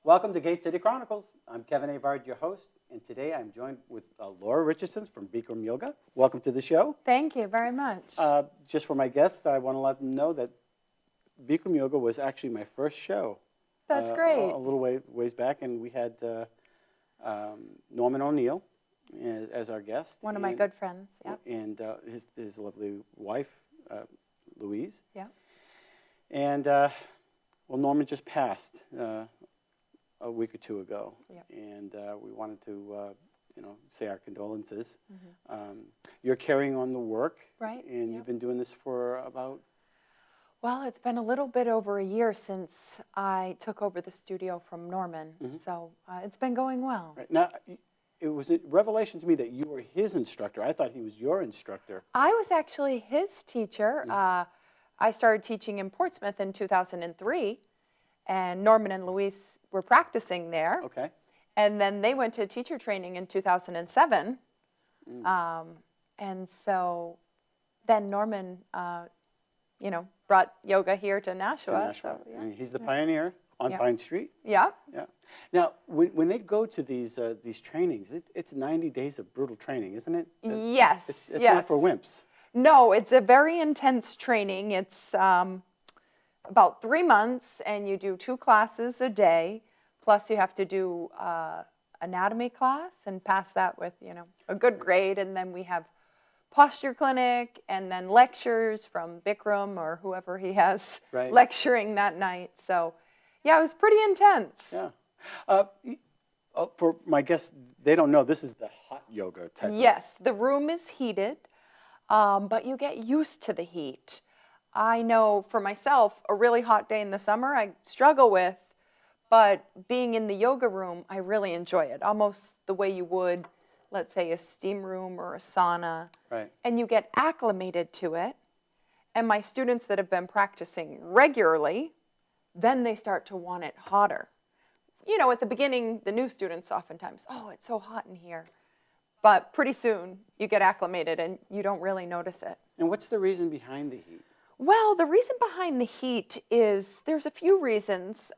Welcome to Gate City Chronicles. I'm Kevin Avard, your host, and today I'm joined with Laura Richardson from Bikram Yoga. Welcome to the show. Thank you very much. Just for my guests, I want to let them know that Bikram Yoga was actually my first show. That's great. A little ways back, and we had Norman O'Neill as our guest. One of my good friends, yeah. And his lovely wife, Louise. Yeah. And, well, Norman just passed a week or two ago. Yep. And we wanted to, say our condolences. Mm-hmm. You're carrying on the work. Right. And you've been doing this for about? Well, it's been a little bit over a year since I took over the studio from Norman. Mm-hmm. So it's been going well. Right. Now, it was a revelation to me that you were his instructor. I thought he was your instructor. I was actually his teacher. Mm-hmm. I started teaching in Portsmouth in 2003, and Norman and Louise were practicing there. Okay. And then they went to teacher training in 2007. Mm. And so then Norman, brought yoga here to Nashua. So, yeah. And he's the pioneer on Pine Street. Yeah. Yeah. Now, when they go to these trainings, it's 90 days of brutal training, isn't it? Yes. It's not for wimps. No, it's a very intense training. It's about 3 months, and you do 2 classes a day. Plus, you have to do anatomy class and pass that with, a good grade. And then we have posture clinic, and then lectures from Bikram or whoever he has lecturing that night. So, yeah, it was pretty intense. Yeah. For my guests, they don't know, this is the hot yoga type. Yes, the room is heated, but you get used to the heat. I know for myself, a really hot day in the summer I struggle with, but being in the yoga room, I really enjoy it, almost the way you would, let's say, a steam room or a sauna. Right. And you get acclimated to it. And my students that have been practicing regularly, then they start to want it hotter. At the beginning, the new students oftentimes, oh, it's so hot in here. But pretty soon, you get acclimated and you don't really notice it. And what's the reason behind the heat? Well, the reason behind the heat is there's a few reasons.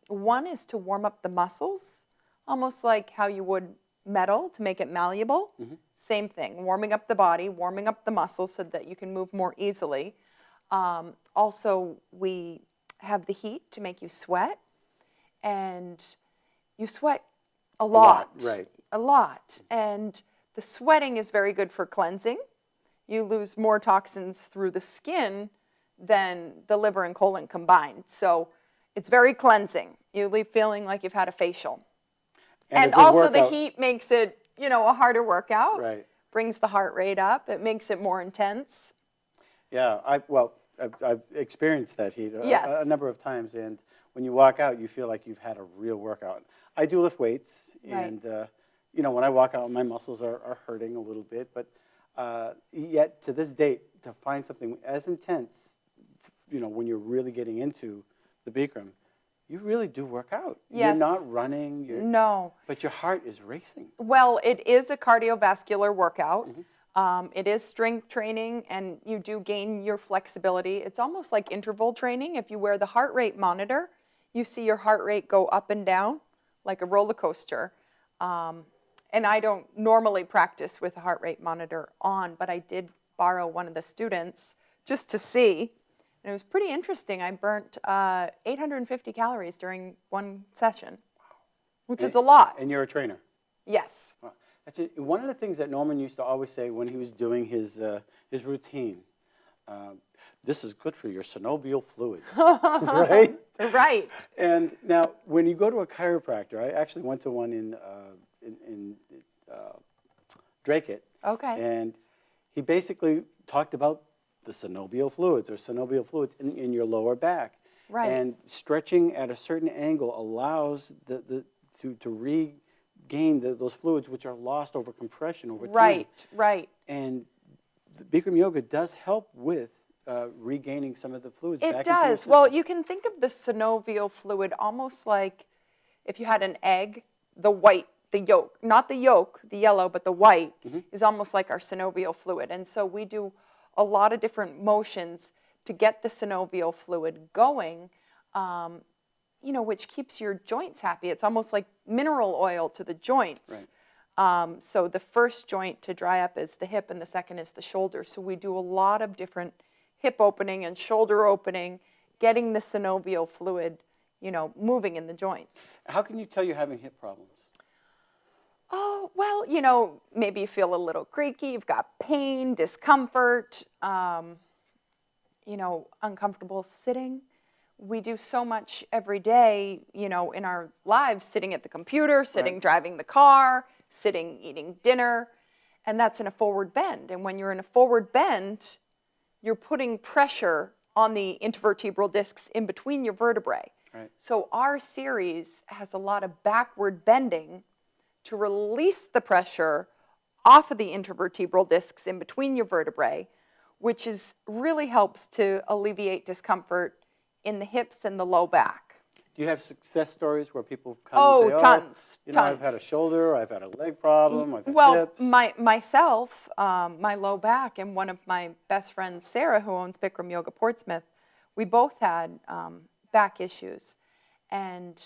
One is to warm up the muscles, almost like how you would metal to make it malleable. Mm-hmm. Same thing, warming up the body, warming up the muscles so that you can move more easily. Also, we have the heat to make you sweat, and you sweat a lot. Right. A lot. And the sweating is very good for cleansing. You lose more toxins through the skin than the liver and colon combined. So it's very cleansing. You leave feeling like you've had a facial. And also the heat makes it, a harder workout. Right. Brings the heart rate up. It makes it more intense. Yeah, I've experienced that heat a number of times. And when you walk out, you feel like you've had a real workout. I do lift weights. Right. And, when I walk out, my muscles are hurting a little bit. But yet, to this date, to find something as intense, when you're really getting into the Bikram, you really do work out. Yes. You're not running. No. But your heart is racing. Well, it is a cardiovascular workout. Mm-hmm. It is strength training, and you do gain your flexibility. It's almost like interval training. If you wear the heart rate monitor, you see your heart rate go up and down like a roller coaster. And I don't normally practice with a heart rate monitor on, but I did borrow one of the students just to see. And it was pretty interesting. I burnt 850 calories during one session, which is a lot. And you're a trainer? Yes. Wow. One of the things that Norman used to always say when he was doing his routine, this is good for your synovial fluids, right? Right. And now, when you go to a chiropractor, I actually went to one in Drake. Okay. And he basically talked about the synovial fluids in your lower back. Right. And stretching at a certain angle allows to regain those fluids which are lost over compression over time. Right, right. And the Bikram Yoga does help with regaining some of the fluids back into your It does. system. Well, you can think of the synovial fluid almost like if you had an egg, the white, the yolk, not the yolk, the yellow, but the white is almost like our synovial fluid. And so we do a lot of different motions to get the synovial fluid going. which keeps your joints happy. It's almost like mineral oil to the joints. Right. So the first joint to dry up is the hip, and the second is the shoulder. So we do a lot of different hip opening and shoulder opening, getting the synovial fluid, moving in the joints. How can you tell you're having hip problems? Oh, well, maybe you feel a little creaky, you've got pain, discomfort, uncomfortable sitting. We do so much every day, in our lives, sitting at the computer, sitting Right. driving the car, sitting eating dinner, and that's in a forward bend. And when you're in a forward bend, you're putting pressure on the intervertebral discs in between your vertebrae. Right. So our series has a lot of backward bending to release the pressure off of the intervertebral discs in between your vertebrae, which really helps to alleviate discomfort in the hips and the low back. Do you have success stories where people come and say, tons. I've had a shoulder, I've had a leg problem, I've had hips? Myself, my low back, and one of my best friends, Sarah, who owns Bikram Yoga Portsmouth, we both had back issues. And,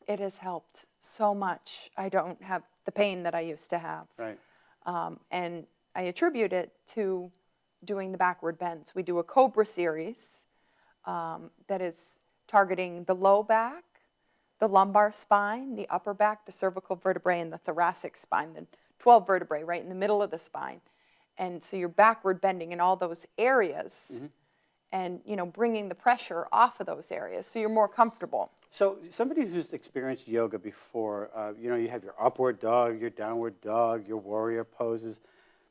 it has helped so much. I don't have the pain that I used to have. Right. And I attribute it to doing the backward bends. We do a Cobra series that is targeting the low back, the lumbar spine, the upper back, the cervical vertebrae, and the thoracic spine, the 12 vertebrae right in the middle of the spine. And so you're backward bending in all those areas and, bringing the pressure off of those areas so you're more comfortable. So somebody who's experienced yoga before, you have your upward dog, your downward dog, your warrior poses.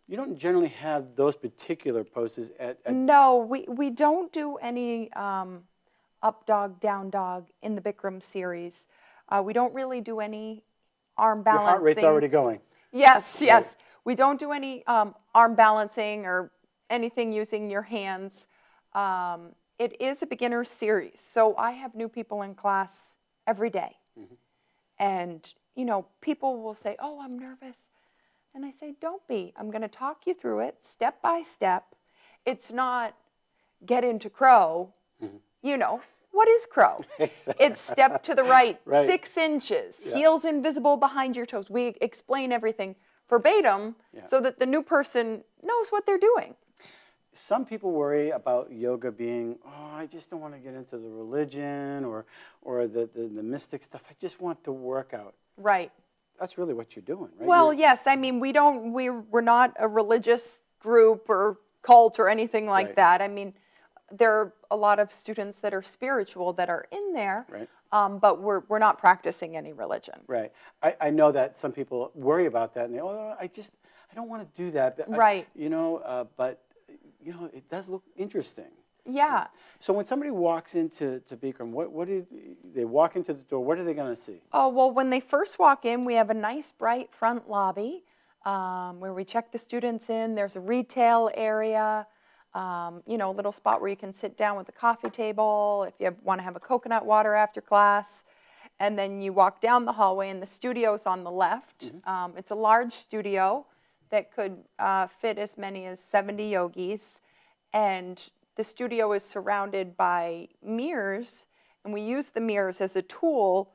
You don't generally have those particular poses at No, we don't do any up dog, down dog in the Bikram series. We don't really do any arm balancing. Your heart rate's already going. Yes. Right. We don't do any arm balancing or anything using your hands. It is a beginner series, so I have new people in class every day. And, people will say, oh, I'm nervous. And I say, don't be. I'm going to talk you through it step by step. It's not get into crow. What is crow? Exactly. It's step to the right, Right. 6 inches, heels invisible behind your toes. We explain everything verbatim so that the new person knows what they're doing. Some people worry about yoga being, I just don't want to get into the religion or the mystic stuff. I just want to work out. Right. That's really what you're doing, right? Well, yes. I mean, we're not a religious group or cult or anything like Right. that. I mean, there are a lot of students that are spiritual that are in there, Right. But we're not practicing any religion. Right. I know that some people worry about that and they, I don't want to do that. But Right. But it does look interesting. Yeah. So when somebody walks into Bikram, what do they walk into the door? What are they going to see? Oh, well, when they first walk in, we have a nice, bright front lobby where we check the students in. There's a retail area, a little spot where you can sit down with a coffee table if you want to have a coconut water after class. And then you walk down the hallway, and the studio's on the left. It's a large studio that could fit as many as 70 yogis. And the studio is surrounded by mirrors, and we use the mirrors as a tool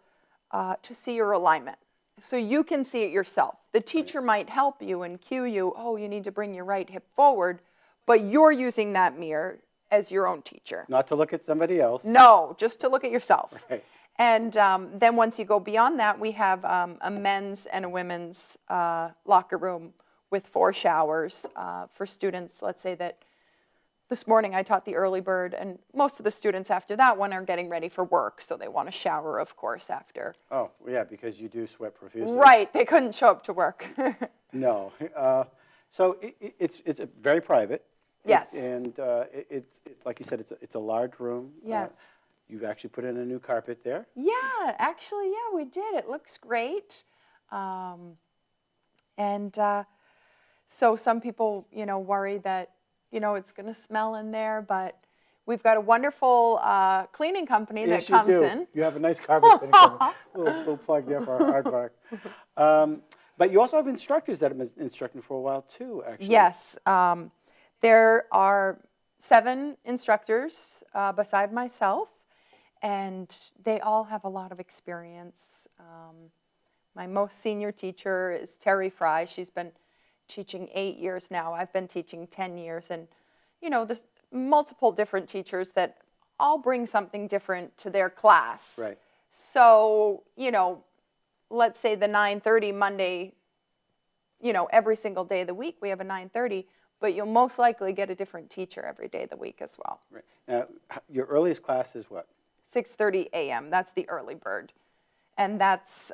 to see your alignment. So you can see it yourself. The teacher might help you and cue you, you need to bring your right hip forward, but you're using that mirror as your own teacher. Not to look at somebody else. No, just to look at yourself. Right. And then once you go beyond that, we have a men's and a women's locker room with 4 showers for students. Let's say that this morning I taught the early bird, and most of the students after that one are getting ready for work, so they want a shower, of course, after. Oh, yeah, because you do sweat profusely. Right, they couldn't show up to work. No. So it's very private. Yes. It's like you said, it's a large room. Yes. You've actually put in a new carpet there. Yeah, actually, we did. It looks great. So some people, worry that, it's going to smell in there, but we've got a wonderful cleaning company that comes in. You have a nice carpet cleaning company. little plug there for our aardvark. But you also have instructors that have been instructing for a while too, actually. Yes. There are 7 instructors beside myself, and they all have a lot of experience. My most senior teacher is Terry Fry. She's been teaching 8 years now. I've been teaching 10 years. And, there's multiple different teachers that all bring something different to their class. Right. So, let's say the 9:30 Monday, every single day of the week we have a 9:30, but you'll most likely get a different teacher every day of the week as well. Right. Now, your earliest class is what? 6:30 a.m. That's the early bird. And that's,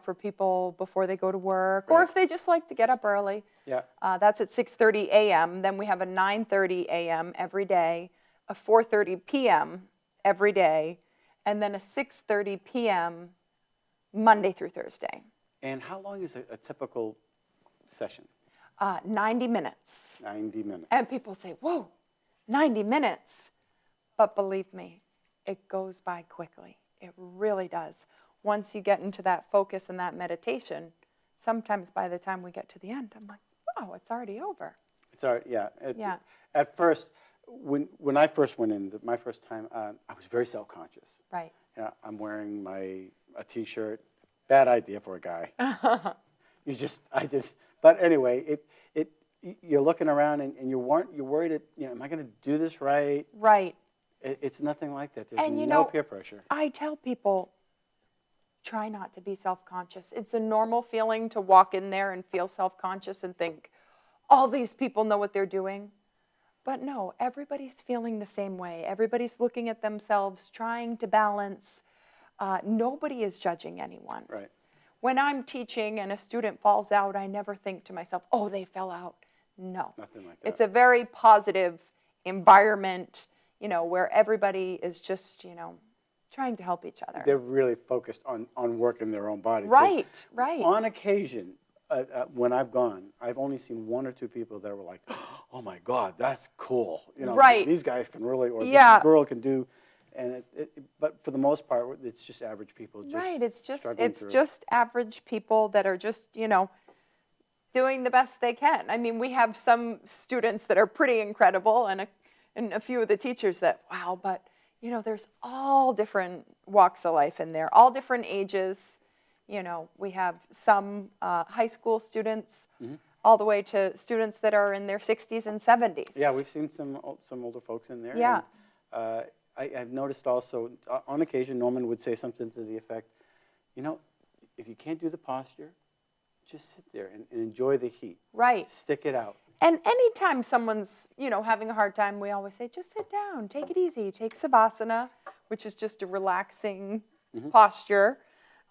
for people before they go to work, or if they just like to get up early. Yeah. That's at 6:30 a.m. Then we have a 9:30 a.m. every day, a 4:30 p.m. every day, and then a 6:30 p.m. Monday through Thursday. And how long is a typical session? 90 minutes. 90 minutes. And people say, whoa, 90 minutes. But believe me, it goes by quickly. It really does. Once you get into that focus and that meditation, sometimes by the time we get to the end, I'm like, oh, it's already over. It's already, yeah. Yeah. At first, when I first went in, my first time, I was very self-conscious. Right. I'm wearing a T-shirt. Bad idea for a guy. I did. But anyway, you're looking around and you're worried that, am I going to do this right? Right. It's nothing like that. There's And no peer pressure. I tell people, try not to be self-conscious. It's a normal feeling to walk in there and feel self-conscious and think, all these people know what they're doing. But no, everybody's feeling the same way. Everybody's looking at themselves, trying to balance. Nobody is judging anyone. Right. When I'm teaching and a student falls out, I never think to myself, oh, they fell out. No. Nothing like that. It's a very positive environment, where everybody is just, trying to help each other. They're really focused on working their own body. Right, too. right. On occasion, when I've gone, I've only seen one or two people that were like, oh my God, that's cool. Right. These guys can really, or Yeah. this girl can do. And but for the most part, it's just average people. Right, it's struggling through. just average people that are just, doing the best they can. I mean, we have some students that are pretty incredible and a few of the teachers that, wow, but, there's all different walks of life in there, all different ages. We have some high school students all the way to students that are in their 60s and 70s. Yeah, we've seen some older folks in there. Yeah. And, I've noticed also, on occasion, Norman would say something to the effect, if you can't do the posture, just sit there and enjoy the heat. Right. Stick it out. And anytime someone's, having a hard time, we always say, just sit down, take it easy. Take Savasana, which is just a relaxing posture.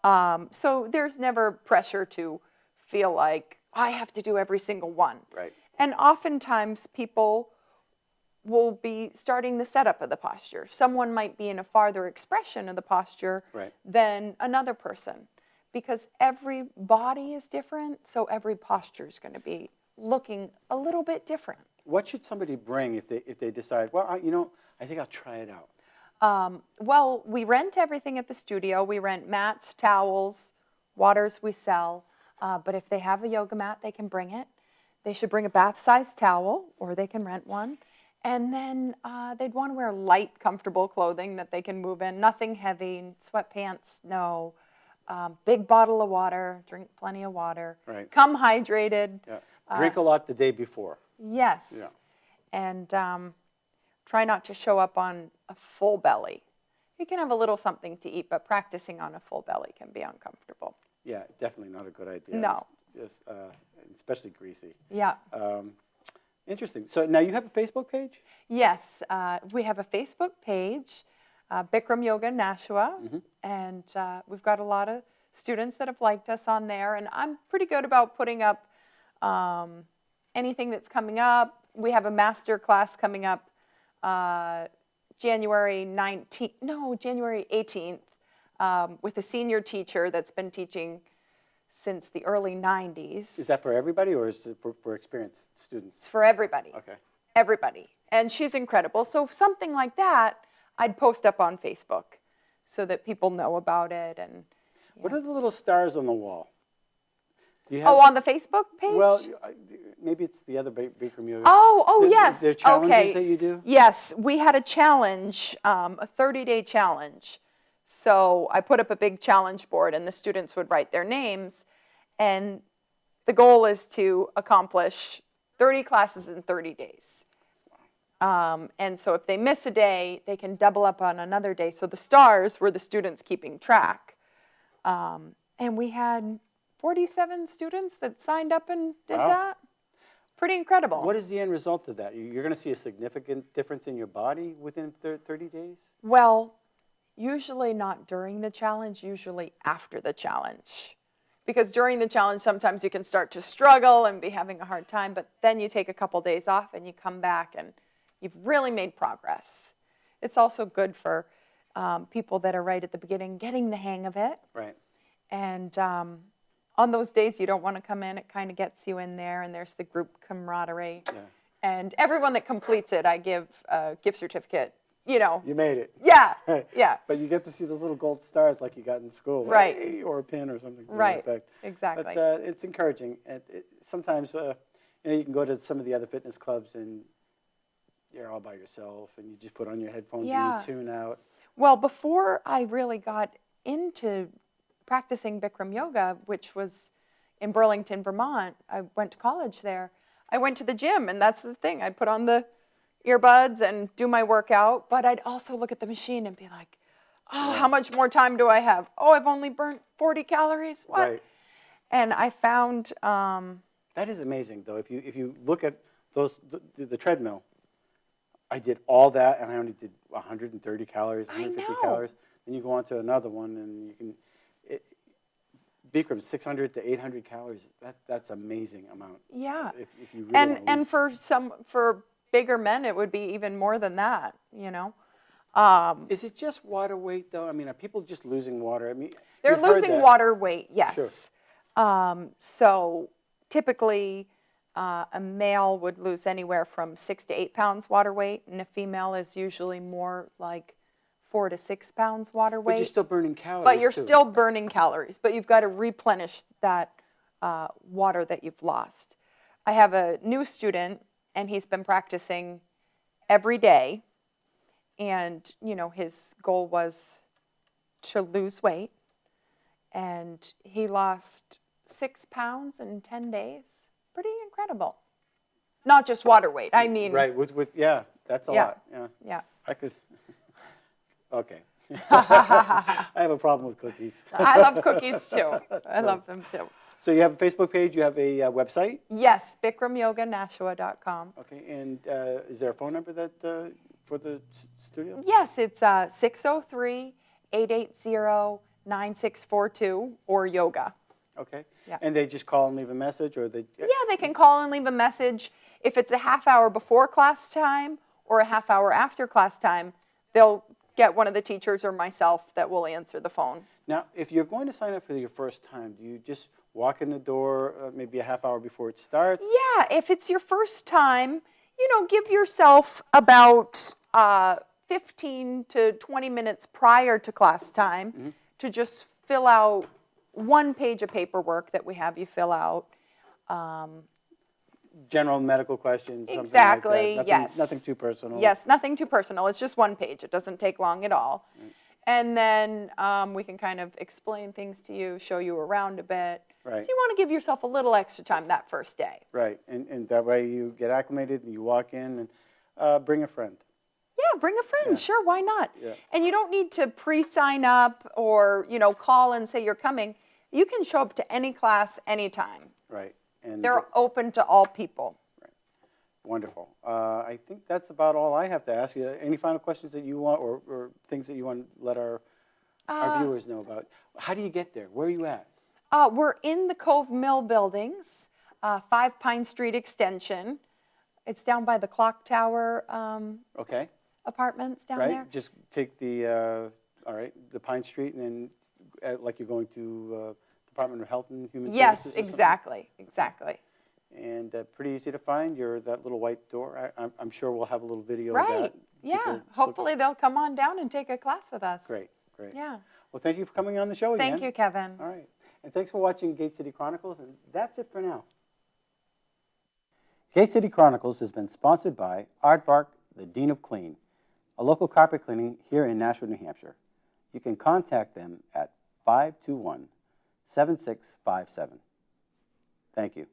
So there's never pressure to feel like, I have to do every single one. Right. And oftentimes people will be starting the setup of the posture. Someone might be in a farther expression of the posture than another person, because every body is different, so every posture is going to be looking a little bit different. What should somebody bring if they decide, well, I think I'll try it out? Well, we rent everything at the studio. We rent mats, towels, waters we sell. But if they have a yoga mat, they can bring it. They should bring a bath-sized towel, or they can rent one. And then they'd want to wear light, comfortable clothing that they can move in. Nothing heavy, sweatpants, no. Big bottle of water, drink plenty of water. Right. Come hydrated. Yeah. Drink a lot the day before. Yes. Yeah. And try not to show up on a full belly. You can have a little something to eat, but practicing on a full belly can be uncomfortable. Yeah, definitely not a good idea. No. It's just, especially greasy. Yeah. Interesting. So now you have a Facebook page? Yes, we have a Facebook page, Bikram Yoga Nashua, and we've got a lot of students that have liked us on there, and I'm pretty good about putting up anything that's coming up. We have a master class coming up January 18th with a senior teacher that's been teaching since the early 90s. Is that for everybody, or is it for experienced students? It's for everybody. Okay. Everybody. And she's incredible. So something like that, I'd post up on Facebook so that people know about it. And What are the little stars on the wall? Do you have, Oh, on the Facebook page? well, maybe it's the other Bikram yoga. Oh, yes. The challenges Okay. that you do? Yes, we had a challenge, a 30-day challenge. So I put up a big challenge board, and the students would write their names. And the goal is to accomplish 30 classes in 30 days. And so if they miss a day, they can double up on another day. So the stars were the students keeping track. And we had 47 students that signed up and did that. Pretty incredible. What is the end result of that? You're going to see a significant difference in your body within 30 days? Well, usually not during the challenge, usually after the challenge. Because during the challenge, sometimes you can start to struggle and be having a hard time, but then you take a couple days off and you come back and you've really made progress. It's also good for people that are right at the beginning, getting the hang of it. Right. And on those days you don't want to come in, it kind of gets you in there, and there's the group camaraderie. Yeah. And everyone that completes it, I give a gift certificate, you know. You made it. Yeah, Right. yeah. But you get to see those little gold stars like you got in school. Right. Hey, or a pin or something. To that Right, effect. exactly. But it's encouraging. Sometimes you can go to some of the other fitness clubs and you're all by yourself and you just put on your headphones Yeah. and you tune out. Well, before I really got into practicing Bikram yoga, which was in Burlington, Vermont, I went to college there. I went to the gym, and that's the thing. I'd put on the earbuds and do my workout, but I'd also look at the machine and be like, oh, how much more time do I have? Oh, I've only burnt 40 calories. What? Right. And I found That is amazing, though. If you look at the treadmill, I did all that, and I only did 130 calories, 150 know. calories. Then you go on to another one, and you can. Bikram, 600 to 800 calories. That's amazing amount. yeah. If you really And wanna for bigger men, it would be even more than that, you know. is it just water weight, though? I mean, are people just losing water? I mean, They're you've heard losing that. water weight, yes. Sure. So typically, a male would lose anywhere from 6 to 8 pounds water weight, and a female is usually more like 4 to 6 pounds water But you're weight. still burning calories. But you're too. still burning calories, but you've got to replenish that water that you've lost. I have a new student, and he's been practicing every day, and you know his goal was to lose weight, and he lost 6 pounds in 10 days. Pretty incredible. Not just water weight. I mean, Right. Yeah, that's a Yeah. lot. Yeah. yeah. I could. Okay. I have a problem with cookies. I love cookies too. I love them too. So you have a Facebook page. You have a website. Yes, BikramYogaNashua.com. Okay. And is there a phone number that for the studio? Yes, it's 603-880-9642 or yoga. Okay. Yeah. And they just call and leave a message, or they. Yeah, they can call and leave a message. If it's a half hour before class time or a half hour after class time, they'll get one of the teachers or myself that will answer the phone. Now, if you're going to sign up for your first time, do you just walk in the door maybe a half hour before it starts? Yeah, if it's your first time, you know, give yourself about 15 to 20 minutes prior to class time to just fill out one page of paperwork that we have you fill out. General medical questions, Exactly, something like that. yes. Nothing too personal. Yes, nothing too personal. It's just one page. It doesn't take long at all. And then we can kind of explain things to you, show you around a bit. Right. So you want to give yourself a little extra time that first day. Right, and that way you get acclimated and you walk in and bring a friend. Yeah, bring a friend. Yeah. Sure, why not? Yeah. And you don't need to pre-sign up or, you know, call and say you're coming. You can show up to any class anytime. Right. And They're open to all people. wonderful. I think that's about all I have to ask you. Any final questions that you want or things that you want to let our viewers know about? How do you get there? Where are you at? We're in the Cove Mill buildings, 5 Pine Street Extension. It's down by the Clock Tower Okay. apartments down Right. there. Just take the Pine Street and then like you're going to Department of Health and Human Yes, Services. Or something? exactly, exactly. And pretty easy to find. You're that little white door. I'm sure we'll have a little video of Right. that. Yeah. People look- Hopefully they'll come on down and take a class with us. Great, great. Yeah. Well, thank you for coming on the show again. Thank you, Kevin. All right. And thanks for watching Gate City Chronicles, and that's it for now. Gate City Chronicles has been sponsored by Avard, the Dean of Clean, a local carpet cleaning here in Nashua, New Hampshire. You can contact them at 521-7657. Thank you.